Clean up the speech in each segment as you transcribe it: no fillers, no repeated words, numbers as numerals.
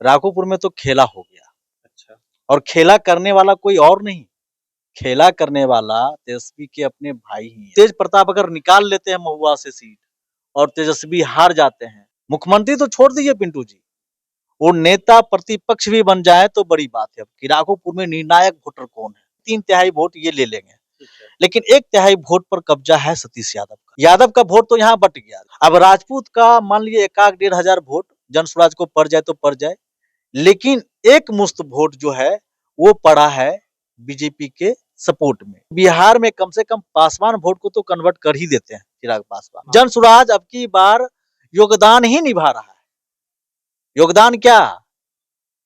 राघोपुर में तो खेला हो गया। अच्छा। और खेला करने वाला कोई और नहीं, खेला करने वाला तेजस्वी के अपने भाई ही हैं। तेज प्रताप अगर निकाल लेते हैं महुआ से सीट और तेजस्वी हार जाते हैं, मुख्यमंत्री तो छोड़ दीजिए पिंटू जी, वो नेता प्रतिपक्ष भी बन जाए तो बड़ी बात है। कि राघोपुर में निर्णायक वोटर कौन है, 3/3 वोट ये ले लेंगे, लेकिन 1/3 वोट पर कब्जा है सतीश यादव का। यादव का वोट तो यहाँ बट गया। अब राजपूत का मान लीजिए 1,500 वोट जन स्वराज को पड़ जाए तो पड़ जाए, लेकिन एक मुश्त वोट जो है वो पड़ा है बीजेपी के सपोर्ट में। बिहार में कम से कम पासवान वोट को तो कन्वर्ट कर ही देते हैं चिराग पासवान। जन स्वराज अब की बार योगदान ही निभा रहा है। योगदान क्या,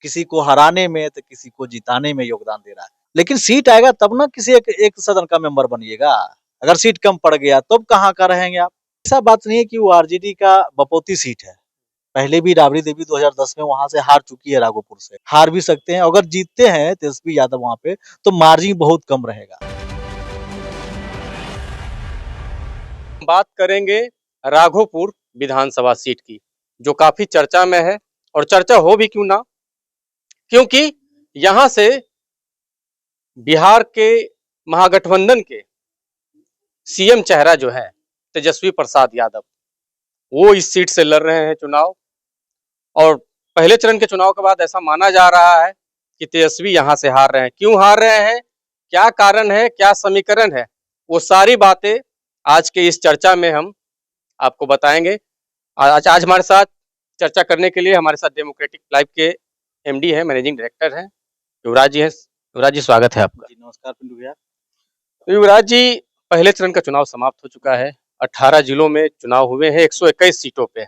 किसी को हराने में तो किसी को जिताने में योगदान दे रहा है। लेकिन सीट आएगा तब ना किसी एक सदन का मेंबर बनिएगा। अगर सीट कम पड़ गया तब कहाँ का रहेंगे आप। ऐसा बात नहीं है कि वो आरजेडी का बपौती सीट है। पहले भी राबड़ी देवी 2010 में वहां से हार चुकी है, राघोपुर से हार भी सकते हैं। अगर जीतते हैं तेजस्वी यादव वहां पे तो मार्जिन बहुत कम रहेगा। बात करेंगे राघोपुर विधानसभा सीट की, जो काफी चर्चा में है। और चर्चा हो भी क्यों ना, क्योंकि यहां से बिहार के महागठबंधन के सीएम चेहरा जो है तेजस्वी प्रसाद यादव, वो इस सीट से लड़ रहे हैं चुनाव। और पहले चरण के चुनाव के बाद ऐसा माना जा रहा है कि तेजस्वी यहां से हार रहे हैं। क्यों हार रहे हैं, क्या कारण है, क्या समीकरण है, वो सारी बातें आज के इस चर्चा में हम आपको बताएंगे। आज हमारे साथ चर्चा करने के लिए हमारे साथ डेमोक्रेटिक लाइव के एमडी है, मैनेजिंग डायरेक्टर हैं, युवराज जी हैं। युवराज जी, स्वागत है आपका। जी नमस्कार पिंटू भैया। तो युवराज जी, पहले चरण का चुनाव समाप्त हो चुका है। 18 जिलों में चुनाव हुए हैं, 121 सीटों पे,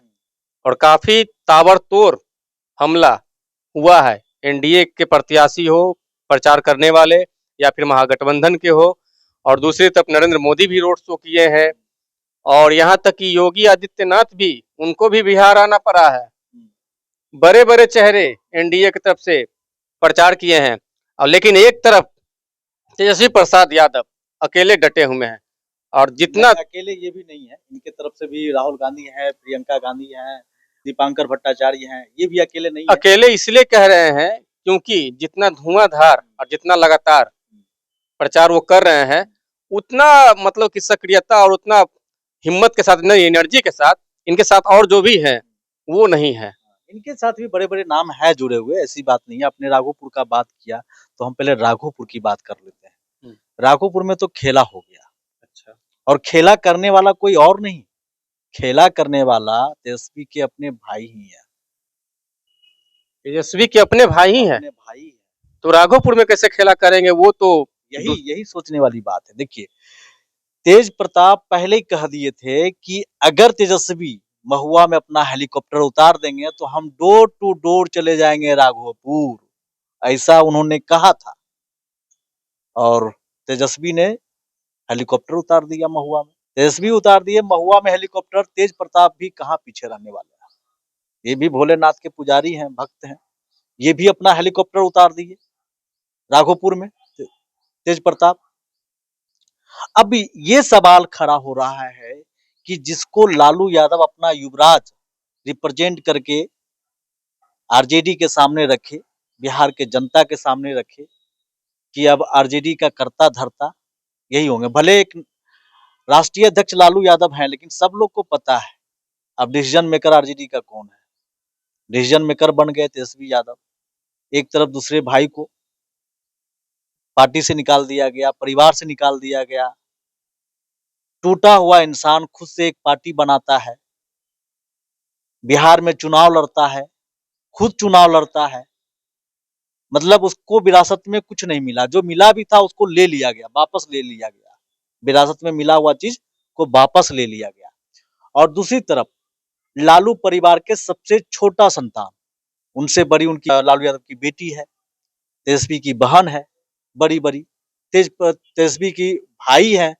और काफी ताबड़तोड़ हमला हुआ है। एनडीए के प्रत्याशी हो, प्रचार करने वाले, या फिर महागठबंधन के हो, और दूसरी तरफ नरेंद्र मोदी भी रोड शो किए हैं। और यहाँ तक कि योगी आदित्यनाथ भी, उनको भी बिहार आना पड़ा है। बड़े बड़े चेहरे एनडीए की तरफ से प्रचार किए हैं, और लेकिन एक तरफ तेजस्वी प्रसाद यादव अकेले डटे हुए हैं। और जितना अकेले ये भी नहीं है, इनके तरफ से भी राहुल गांधी है, प्रियंका गांधी है, दीपांकर भट्टाचार्य हैं, ये भी अकेले नहीं है। अकेले इसलिए कह रहे हैं क्योंकि जितना धुआंधार और जितना लगातार प्रचार वो कर रहे हैं, उतना मतलब कि सक्रियता और उतना हिम्मत के साथ, नई एनर्जी के साथ इनके साथ और जो भी है वो नहीं है। इनके साथ भी बड़े बड़े नाम है जुड़े हुए, ऐसी बात नहीं है। अपने राघोपुर का बात किया तो हम पहले राघोपुर की बात कर लेते हैं। राघोपुर में तो खेला हो गया। अच्छा। और खेला करने वाला कोई और नहीं, खेला करने वाला तेजस्वी के अपने भाई ही है। तेजस्वी के अपने भाई ही हैं। भाई है। तो राघोपुर में कैसे खेला करेंगे, वो तो यही सोचने वाली बात है। देखिए, तेज प्रताप पहले ही कह दिए थे कि अगर तेजस्वी महुआ में अपना हेलीकॉप्टर उतार देंगे तो हम डोर टू डोर चले जाएंगे राघोपुर, ऐसा उन्होंने कहा था। और तेजस्वी ने हेलीकॉप्टर उतार दिया महुआ में। तेजस्वी उतार दिए महुआ में हेलीकॉप्टर, तेज प्रताप भी कहाँ पीछे रहने वाले हैं। ये भी भोलेनाथ के पुजारी हैं, भक्त हैं, ये भी अपना हेलीकॉप्टर उतार दिए राघोपुर में तेज प्रताप। अब ये सवाल खड़ा हो रहा है कि जिसको लालू यादव अपना युवराज रिप्रेजेंट करके आरजेडी के सामने रखे, बिहार के जनता के सामने रखे कि अब आरजेडी का कर्ता धर्ता यही होंगे। भले एक राष्ट्रीय अध्यक्ष लालू यादव हैं, लेकिन सब लोग को पता है अब डिसीजन मेकर आरजेडी का कौन है। डिसीजन मेकर बन गए तेजस्वी यादव। एक तरफ दूसरे भाई को पार्टी से निकाल दिया गया, परिवार से निकाल दिया गया। टूटा हुआ इंसान खुद से एक पार्टी बनाता है, बिहार में चुनाव लड़ता है, खुद चुनाव लड़ता है। मतलब उसको विरासत में कुछ नहीं मिला, जो मिला भी था उसको ले लिया गया, वापस ले लिया गया। विरासत में मिला हुआ चीज को वापस ले लिया गया। और दूसरी तरफ लालू परिवार के सबसे छोटा संतान, उनसे बड़ी उनकी लालू यादव की बेटी है, तेजस्वी की बहन है, बड़ी तेजस्वी की भाई है,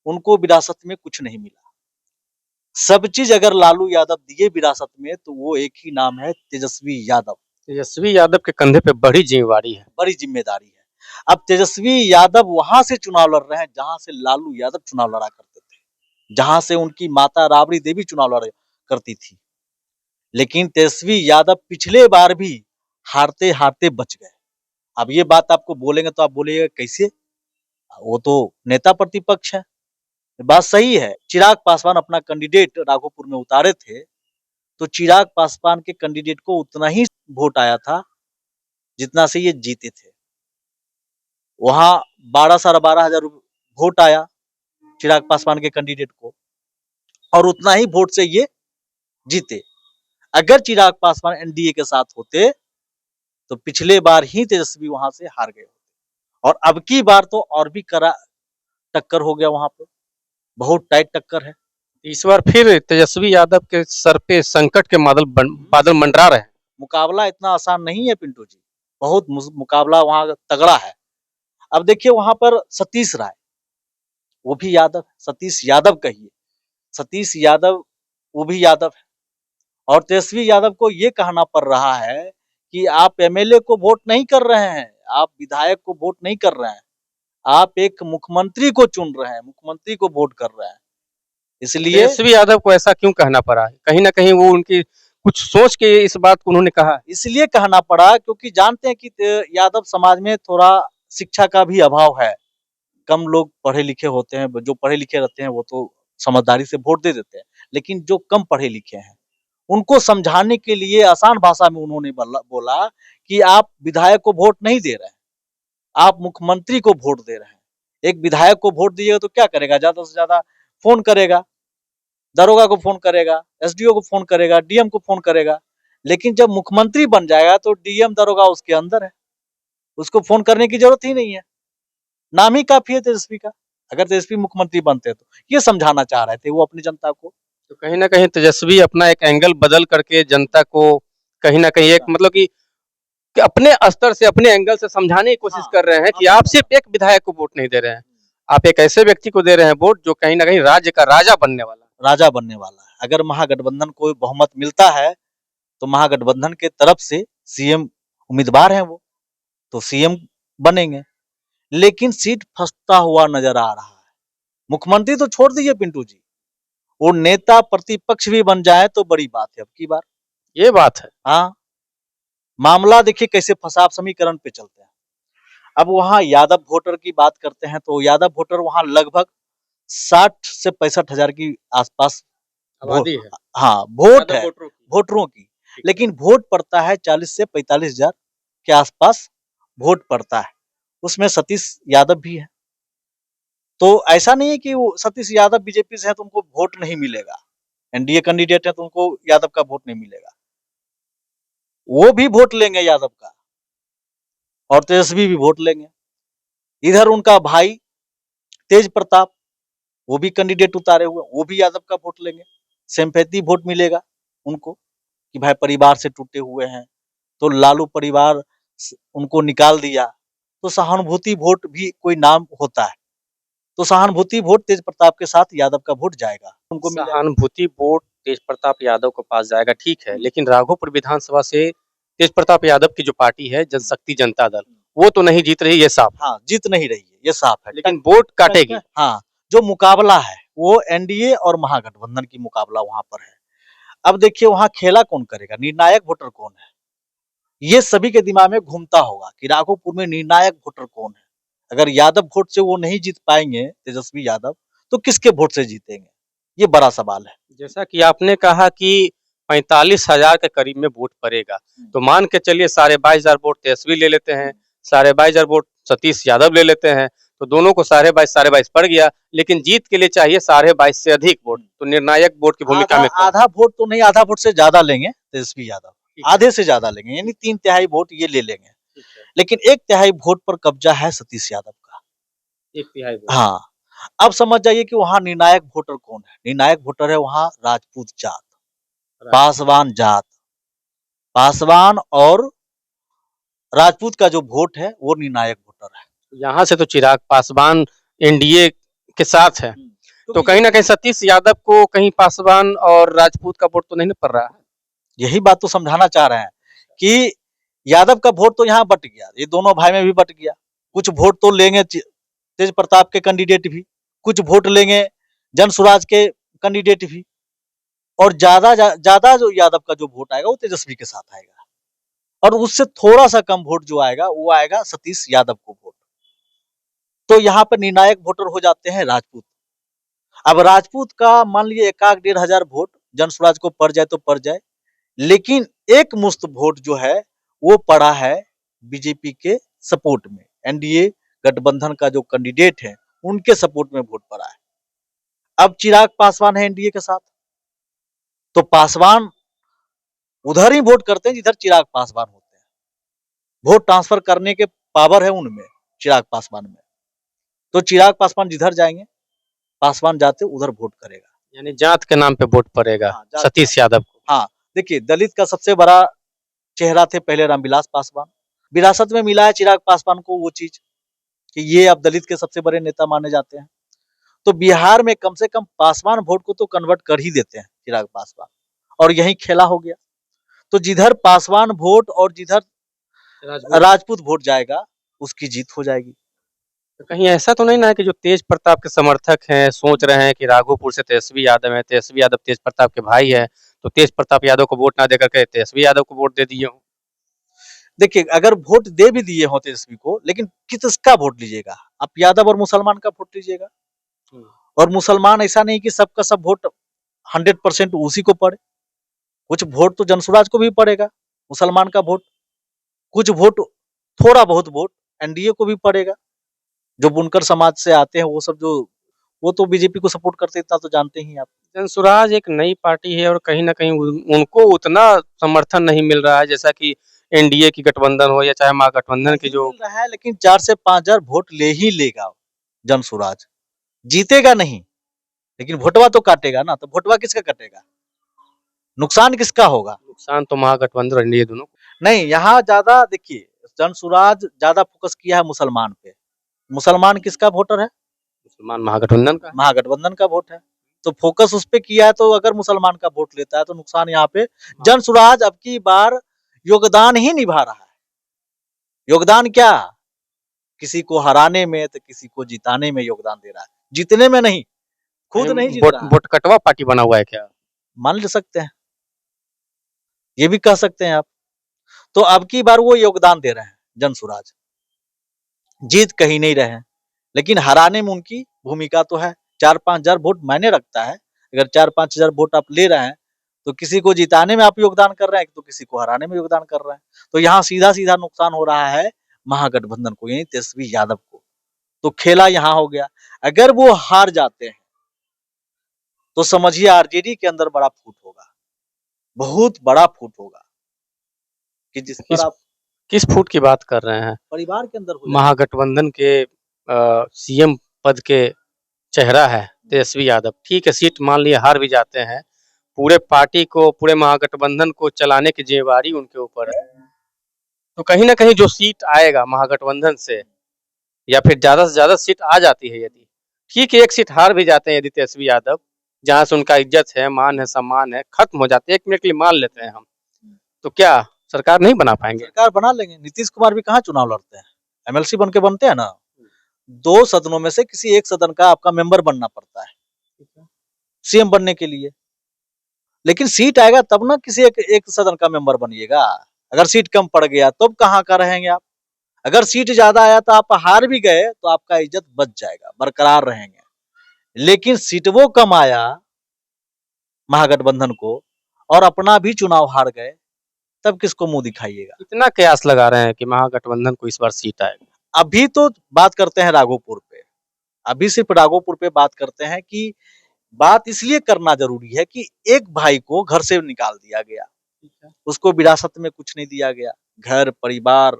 उनको विरासत में कुछ नहीं मिला। सब चीज अगर लालू यादव दिए विरासत में तो वो एक ही नाम है, तेजस्वी यादव। तेजस्वी यादव के कंधे पे बड़ी जिम्मेवारी है, बड़ी जिम्मेदारी है। अब तेजस्वी यादव वहां से चुनाव लड़ रहे हैं जहां से लालू यादव चुनाव लड़ा करते थे, जहां से उनकी माता राबड़ी देवी चुनाव लड़ा करती थी। लेकिन तेजस्वी यादव पिछले बार भी हारते हारते बच गए। अब ये बात आपको बोलेंगे तो आप बोलिएगा कैसे, वो तो नेता प्रतिपक्ष है। बात सही है, चिराग पासवान अपना कैंडिडेट राघोपुर में उतारे थे, तो चिराग पासवान के कैंडिडेट को उतना ही वोट आया था जितना से ये जीते थे। वहां 12,12,000 वोट आया चिराग पासवान के कैंडिडेट को, और उतना ही वोट से ये जीते। अगर चिराग पासवान एनडीए के साथ होते तो पिछले बार ही तेजस्वी वहां से हार गए, और अब की बार तो और भी कड़ा टक्कर हो गया वहां पे, बहुत टाइट टक्कर है। इस बार फिर तेजस्वी यादव के सर पे संकट के बादल मंडरा रहे हैं। मुकाबला इतना आसान नहीं है पिंटू जी, बहुत मुकाबला वहां तगड़ा है। अब देखिए वहां पर सतीश राय, वो भी यादव, सतीश यादव कहिए, सतीश यादव वो भी यादव है, और तेजस्वी यादव को ये कहना पड़ रहा है कि आप एमएलए को वोट नहीं कर रहे हैं, आप विधायक को वोट नहीं कर रहे हैं, आप एक मुख्यमंत्री को चुन रहे हैं, मुख्यमंत्री को वोट कर रहे हैं। इसलिए तेजस्वी यादव को ऐसा क्यों कहना पड़ा है? कहीं ना कहीं वो उनकी कुछ सोच के इस बात को उन्होंने कहा है। इसलिए कहना पड़ा क्योंकि जानते हैं कि यादव समाज में थोड़ा शिक्षा का भी अभाव है, कम लोग पढ़े लिखे होते हैं, जो पढ़े लिखे रहते हैं वो तो समझदारी से वोट दे देते हैं, लेकिन जो कम पढ़े लिखे हैं उनको समझाने के लिए आसान भाषा में उन्होंने बोला कि आप विधायक को वोट नहीं दे रहे हैं, आप मुख्यमंत्री को वोट दे रहे हैं। एक विधायक को वोट दिएगा तो क्या करेगा, ज्यादा से ज्यादा फोन करेगा, दरोगा को फोन करेगा, एसडीओ को फोन करेगा, डीएम को फोन करेगा। लेकिन जब मुख्यमंत्री बन जाएगा तो डीएम दरोगा उसके अंदर है, उसको फोन करने की जरूरत ही नहीं है, नाम ही काफी है तेजस्वी का। अगर तेजस्वी मुख्यमंत्री बनते तो ये समझाना चाह रहे थे वो अपनी जनता को। तो कहीं ना कहीं तेजस्वी अपना एक एंगल बदल करके जनता को कहीं ना कहीं एक मतलब कि अपने स्तर से अपने एंगल से समझाने की कोशिश कर रहे हैं कि आप सिर्फ एक विधायक को वोट नहीं दे रहे हैं, आप एक ऐसे व्यक्ति को दे रहे हैं वोट जो कहीं ना कहीं राज्य का राजा बनने वाला है। अगर महागठबंधन को बहुमत मिलता है तो महागठबंधन के तरफ से सीएम उम्मीदवार हैं वो, तो सीएम बनेंगे। लेकिन सीट फंसता हुआ नजर आ रहा है। मुख्यमंत्री तो छोड़ दीजिए पिंटू जी, वो नेता प्रतिपक्ष भी बन जाए तो बड़ी बात है अब की बार। ये बात है। हाँ, मामला देखिए कैसे फंसा, समीकरण पे चलते हैं। अब वहां यादव वोटर की बात करते हैं तो यादव वोटर वहां लगभग 60 से 65,000 की आसपास आबादी है। हाँ वोट यादव है वोटरों वोटरों की, लेकिन वोट पड़ता है 40 से 45,000 के आसपास वोट पड़ता है, उसमें सतीश यादव भी है। तो ऐसा नहीं है कि वो सतीश यादव बीजेपी से है तो उनको वोट नहीं मिलेगा, एनडीए कैंडिडेट है तो उनको यादव का वोट नहीं मिलेगा, वो भी वोट लेंगे यादव का, और तेजस्वी भी वोट लेंगे। इधर उनका भाई तेज प्रताप, वो भी कैंडिडेट उतारे हुए, वो भी यादव का वोट लेंगे, सिंपैथी वोट मिलेगा उनको कि भाई परिवार से टूटे हुए हैं, तो लालू परिवार उनको निकाल दिया, तो सहानुभूति वोट भी कोई नाम होता है, तो सहानुभूति वोट तेज प्रताप के साथ यादव का वोट जाएगा, उनको सहानुभूति वोट तेज प्रताप यादव के पास जाएगा, ठीक है, लेकिन राघोपुर विधानसभा से तेज प्रताप यादव की जो पार्टी है जनशक्ति जनता दल, वो तो नहीं जीत रही, ये साफ। हाँ, जीत नहीं रही है, ये साफ है, लेकिन वोट काटेगी। हाँ, जो मुकाबला है वो एनडीए और महागठबंधन की मुकाबला वहां पर है। अब देखिए वहां खेला कौन करेगा, निर्णायक वोटर कौन है, ये सभी के दिमाग में घूमता होगा कि राघोपुर में निर्णायक वोटर कौन है। अगर यादव वोट से वो नहीं जीत पाएंगे तेजस्वी यादव, तो किसके वोट से जीतेंगे, ये बड़ा सवाल है। जैसा कि आपने कहा कि 45,000 के करीब में वोट पड़ेगा, तो मान के चलिए 22,500 वोट तेजस्वी ले लेते हैं, 22,500 वोट सतीश यादव ले लेते हैं, तो दोनों को 22,500 पड़ गया, लेकिन जीत के लिए चाहिए 22,500 से अधिक वोट, तो निर्णायक वोट की भूमिका में आधा वोट तो नहीं, आधा वोट से ज्यादा लेंगे तेजस्वी यादव, आधे से ज्यादा लेंगे, यानी 3/3 वोट ये ले लेंगे, लेकिन 1/3 वोट पर कब्जा है सतीश यादव का। 1/3 हाँ, अब समझ जाइए कि वहां निर्णायक वोटर कौन है। निर्णायक वोटर है वहां राजपूत जात, पासवान जात, पासवान और राजपूत का जो वोट है वो निर्णायक वोटर है। यहाँ से तो चिराग पासवान एनडीए के साथ है, तो कहीं ना कहीं सतीश यादव को कहीं पासवान और राजपूत का वोट तो नहीं पड़ रहा है। यही बात तो समझाना चाह रहे हैं कि यादव का वोट तो यहाँ बट गया, ये दोनों भाई में भी बट गया, कुछ वोट तो लेंगे तेज प्रताप के कैंडिडेट भी, कुछ वोट लेंगे जन स्वराज के कैंडिडेट भी, और ज्यादा जो यादव का जो वोट आएगा वो तेजस्वी के साथ आएगा। और उससे थोड़ा सा कम वोट जो आएगा वो आएगा सतीश यादव को वोट। तो यहाँ पर निर्णायक वोटर हो जाते हैं राजपूत। अब राजपूत का मान लीजिए 1,500 वोट जन स्वराज को पड़ जाए तो पड़ जाए, लेकिन एक मुश्त वोट जो है वो पड़ा है बीजेपी के सपोर्ट में। एनडीए गठबंधन का जो कैंडिडेट है उनके सपोर्ट में वोट पड़ा है। अब चिराग पासवान है एनडीए के साथ, तो पासवान उधर ही वोट करते हैं जिधर चिराग पासवान होते हैं। वोट ट्रांसफर करने के पावर है उनमें, चिराग पासवान में। तो चिराग पासवान जिधर जाएंगे, पासवान जाते उधर वोट करेगा। यानी जात के नाम पे वोट पड़ेगा हाँ, जात सतीश यादव को। हाँ, देखिए दलित का सबसे बड़ा चेहरा थे पहले रामविलास पासवान। विरासत में मिला है चिराग पासवान को वो चीज कि ये अब दलित के सबसे बड़े नेता माने जाते हैं। तो बिहार में कम से कम पासवान वोट को तो कन्वर्ट कर ही देते हैं चिराग पासवान, और यही खेला हो गया। तो जिधर पासवान वोट और जिधर राजपूत वोट जाएगा उसकी जीत हो जाएगी। तो कहीं ऐसा तो नहीं ना है कि जो तेज प्रताप के समर्थक हैं सोच रहे हैं कि राघोपुर से तेजस्वी यादव है, तेजस्वी यादव तेज प्रताप के भाई है, तो तेज प्रताप यादव को वोट ना देकर के तेजस्वी यादव को वोट दे दिए हो। देखिए अगर वोट दे भी दिए हो तेजस्वी को, लेकिन किसका वोट लीजिएगा आप? यादव और मुसलमान का वोट लीजिएगा। और मुसलमान ऐसा नहीं कि सबका सब वोट 100% उसी को पड़े। कुछ वोट तो जनसुराज को भी पड़ेगा, मुसलमान का वोट। कुछ वोट, थोड़ा बहुत वोट एनडीए को भी पड़ेगा। जो बुनकर समाज से आते हैं वो सब, जो वो तो बीजेपी को सपोर्ट करते, इतना तो जानते ही आप। जनसुराज एक नई पार्टी है और कहीं ना कहीं उनको उतना समर्थन नहीं मिल रहा है जैसा कि एनडीए की गठबंधन हो या चाहे महागठबंधन की जो मिल रहा है, लेकिन 4 से 5,000 वोट ले ही लेगा जनसुराज। जीतेगा नहीं, लेकिन वोटवा तो काटेगा ना। तो वोटवा किसका कटेगा? नुकसान किसका होगा? नुकसान तो महागठबंधन और एनडीए दोनों। नहीं, यहाँ ज्यादा देखिए जनसुराज ज्यादा फोकस किया है मुसलमान पे। मुसलमान किसका वोटर है? मुसलमान महागठबंधन का। महागठबंधन का वोट है। तो फोकस उस पे किया है, तो अगर मुसलमान का वोट लेता है तो नुकसान यहाँ पे जनसुराज अब की बार योगदान ही निभा रहा है। योगदान क्या? किसी को हराने में तो किसी को जिताने में योगदान दे रहा है, जीतने में नहीं। खुद नहीं जीत रहा है। वोट कटवा पार्टी बना हुआ है क्या? मान ले सकते हैं, ये भी कह सकते हैं आप। तो अब की बार वो योगदान दे रहे हैं जनसुराज। जीत कहीं नहीं रहे हैं, लेकिन हराने में उनकी भूमिका तो है। 4-5 हजार वोट मायने रखता है। अगर 4-5 हजार वोट आप ले रहे हैं तो किसी को जिताने में आप योगदान कर रहे हैं, तो किसी को हराने में योगदान कर रहे हैं। तो यहाँ सीधा सीधा नुकसान हो रहा है महागठबंधन को, यानी तेजस्वी यादव को। तो खेला यहाँ हो गया। अगर वो हार जाते हैं तो समझिए आरजेडी के अंदर बड़ा फूट होगा, बहुत बड़ा फूट होगा कि जिस पर आप किस फूट की बात कर रहे हैं? परिवार के अंदर हो महागठबंधन के सीएम पद के चेहरा है तेजस्वी यादव। ठीक है, सीट मान लिया हार भी जाते हैं, पूरे पार्टी को, पूरे महागठबंधन को चलाने की जिम्मेवारी उनके ऊपर है। तो कहीं ना कहीं जो सीट आएगा महागठबंधन से, या फिर ज्यादा से ज्यादा सीट आ जाती है, यदि ठीक है एक सीट हार भी जाते हैं यदि तेजस्वी यादव, जहां से उनका इज्जत है, मान है, सम्मान है, खत्म हो जाते हैं, 1 मिनट के लिए मान लेते हैं हम, तो क्या सरकार नहीं बना पाएंगे? सरकार बना लेंगे। नीतीश कुमार भी कहाँ चुनाव लड़ते हैं, एमएलसी बन के बनते हैं ना। 2 सदनों में से किसी एक सदन का आपका मेंबर बनना पड़ता है सीएम बनने के लिए। लेकिन सीट आएगा तब ना किसी एक सदन का मेंबर बनिएगा। अगर सीट कम पड़ गया तब कहाँ का रहेंगे आप? अगर सीट ज्यादा आया तो आप हार भी गए तो आपका इज्जत बच जाएगा, बरकरार रहेंगे। लेकिन सीट वो कम आया महागठबंधन को और अपना भी चुनाव हार गए, तब किसको मुंह दिखाइएगा? कितना कयास लगा रहे हैं कि महागठबंधन को इस बार सीट आएगा? अभी तो बात करते हैं राघोपुर पे, अभी सिर्फ राघोपुर पे बात करते हैं कि बात इसलिए करना जरूरी है कि एक भाई को घर से निकाल दिया गया, उसको विरासत में कुछ नहीं दिया गया, घर परिवार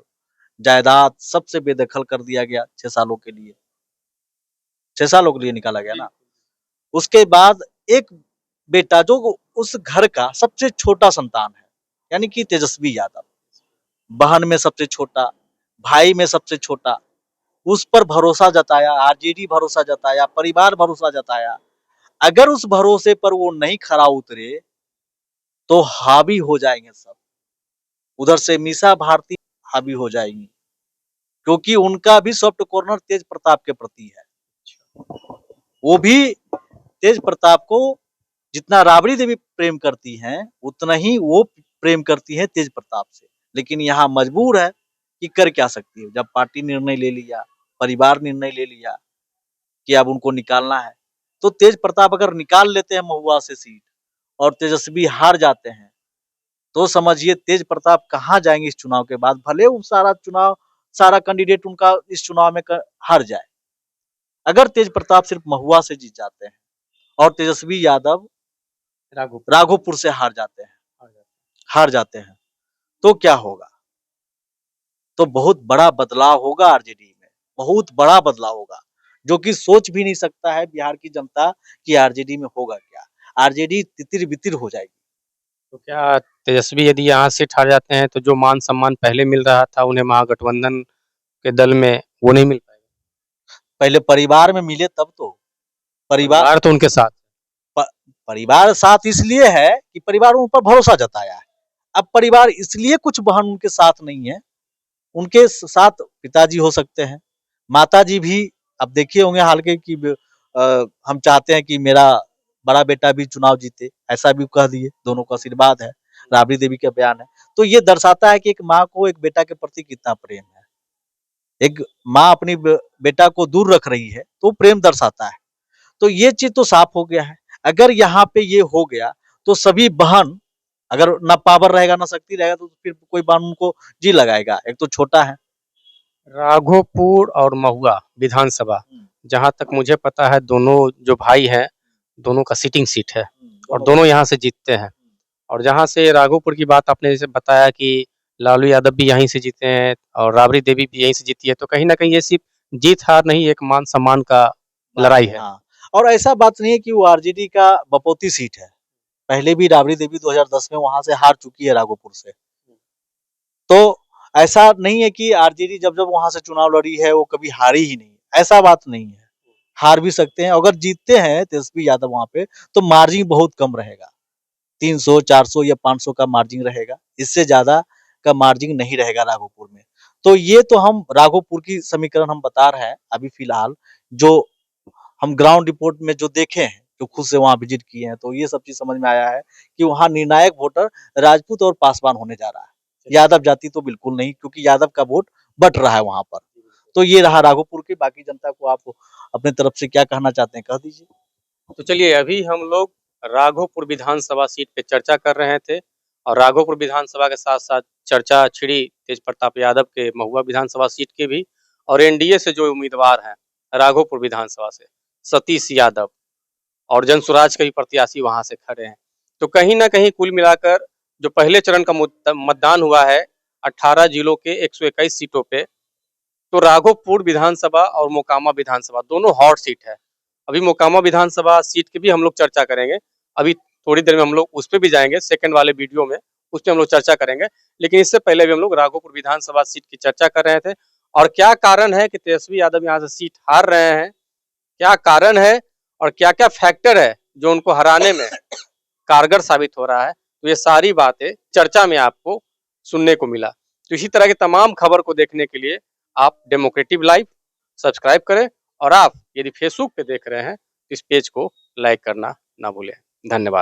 जायदाद सबसे बेदखल कर दिया गया 6 सालों के लिए। 6 सालों के लिए निकाला गया ना। उसके बाद एक बेटा जो उस घर का सबसे छोटा संतान है, यानी कि तेजस्वी यादव, बहन में सबसे छोटा, भाई में सबसे छोटा, उस पर भरोसा जताया, आरजेडी भरोसा जताया, परिवार भरोसा जताया। अगर उस भरोसे पर वो नहीं खरा उतरे तो हावी हो जाएंगे सब। उधर से मीसा भारती हावी हो जाएंगी, क्योंकि उनका भी सॉफ्ट कॉर्नर तेज प्रताप के प्रति है। वो भी तेज प्रताप को जितना राबड़ी देवी प्रेम करती हैं, उतना ही वो प्रेम करती है तेज प्रताप से। लेकिन यहाँ मजबूर है कि कर क्या सकती है। जब पार्टी निर्णय ले लिया, परिवार निर्णय ले लिया कि अब उनको निकालना है, तो तेज प्रताप अगर निकाल लेते हैं महुआ से सीट और तेजस्वी हार जाते हैं, तो समझिए तेज प्रताप कहाँ जाएंगे इस चुनाव के बाद। भले वो सारा कैंडिडेट उनका इस चुनाव में हार जाए, अगर तेज प्रताप सिर्फ महुआ से जीत जाते हैं और तेजस्वी यादव राघोपुर से हार जाते हैं तो क्या होगा? तो बहुत बड़ा बदलाव होगा आरजेडी में, बहुत बड़ा बदलाव होगा, जो कि सोच भी नहीं सकता है बिहार की जनता कि आरजेडी में होगा क्या। आरजेडी तितिर-बितिर हो जाएगी। तो क्या तेजस्वी यदि यहाँ से हार जाते हैं तो जो मान सम्मान पहले मिल रहा था उन्हें महागठबंधन के दल में, वो नहीं मिल पाएगा? पहले परिवार में मिले तब तो। परिवार तो उनके साथ, परिवार साथ इसलिए है कि परिवार उन पर भरोसा जताया है। अब परिवार इसलिए कुछ बहन उनके साथ नहीं है, उनके साथ पिताजी हो सकते हैं, माताजी भी। अब देखे होंगे हाल के कि हम चाहते हैं कि मेरा बड़ा बेटा भी चुनाव जीते, ऐसा भी कह दिए, दोनों का आशीर्वाद है, राबड़ी देवी का बयान है। तो ये दर्शाता है कि एक माँ को एक बेटा के प्रति कितना प्रेम है। एक माँ अपनी बेटा को दूर रख रही है तो प्रेम दर्शाता है। तो ये चीज तो साफ हो गया है। अगर यहाँ पे ये हो गया तो सभी बहन, अगर ना पावर रहेगा ना शक्ति रहेगा, तो फिर कोई बहन उनको जी लगाएगा। एक तो छोटा है। राघोपुर और महुआ विधानसभा, जहां तक मुझे पता है दोनों जो भाई हैं, दोनों का सिटिंग सीट है और दोनों यहाँ से जीतते हैं। और जहां से राघोपुर की बात आपने जैसे बताया कि लालू यादव भी यहीं से जीते हैं और राबड़ी देवी भी यहीं से जीती है, तो कहीं ना कहीं ये सिर्फ जीत हार नहीं, एक मान सम्मान का लड़ाई है। हाँ, और ऐसा बात नहीं है कि वो आरजेडी का बपौती सीट है। पहले भी राबड़ी देवी 2010 में वहां से हार चुकी है राघोपुर से। तो ऐसा नहीं है कि आरजेडी जब जब वहां से चुनाव लड़ी है वो कभी हारी ही नहीं, ऐसा बात नहीं है। हार भी सकते हैं। अगर जीतते हैं तेजस्वी यादव वहां पे तो मार्जिन बहुत कम रहेगा, 300, 400 या 500 का मार्जिन रहेगा, इससे ज्यादा का मार्जिन नहीं रहेगा राघोपुर में। तो ये तो हम राघोपुर की समीकरण हम बता रहे हैं अभी फिलहाल, जो हम ग्राउंड रिपोर्ट में जो देखे हैं, जो खुद से वहां विजिट किए हैं, तो ये सब चीज समझ में आया है कि वहां निर्णायक वोटर राजपूत और पासवान होने जा रहा है। यादव जाति तो बिल्कुल नहीं, क्योंकि यादव का वोट बट रहा है वहां पर। तो ये रहा राघोपुर की। बाकी जनता को आप अपने तरफ से क्या कहना चाहते हैं, कह दीजिए। तो चलिए, अभी हम लोग राघोपुर विधानसभा सीट पे चर्चा कर रहे थे और राघोपुर विधानसभा के साथ साथ चर्चा छिड़ी तेज प्रताप यादव के महुआ विधानसभा सीट के भी, और एनडीए से जो उम्मीदवार हैं राघोपुर विधानसभा से सतीश यादव, और जनसुराज के भी प्रत्याशी वहां से खड़े हैं। तो कहीं ना कहीं कुल मिलाकर जो पहले चरण का मतदान हुआ है 18 जिलों के 121 सीटों पे, तो राघोपुर विधानसभा और मोकामा विधानसभा दोनों हॉट सीट है। अभी मोकामा विधानसभा सीट की भी हम लोग चर्चा करेंगे, अभी थोड़ी देर में हम लोग उस पर भी जाएंगे, सेकंड वाले वीडियो में उस पर हम लोग चर्चा करेंगे। लेकिन इससे पहले भी हम लोग राघोपुर विधानसभा सीट की चर्चा कर रहे थे और क्या कारण है कि तेजस्वी यादव यहाँ से सीट हार रहे हैं, क्या कारण है और क्या क्या फैक्टर है जो उनको हराने में कारगर साबित हो रहा है। तो ये सारी बातें चर्चा में आपको सुनने को मिला। तो इसी तरह की तमाम खबर को देखने के लिए आप डेमोक्रेटिव लाइव सब्सक्राइब करें, और आप यदि फेसबुक पे देख रहे हैं तो इस पेज को लाइक करना ना भूलें। धन्यवाद।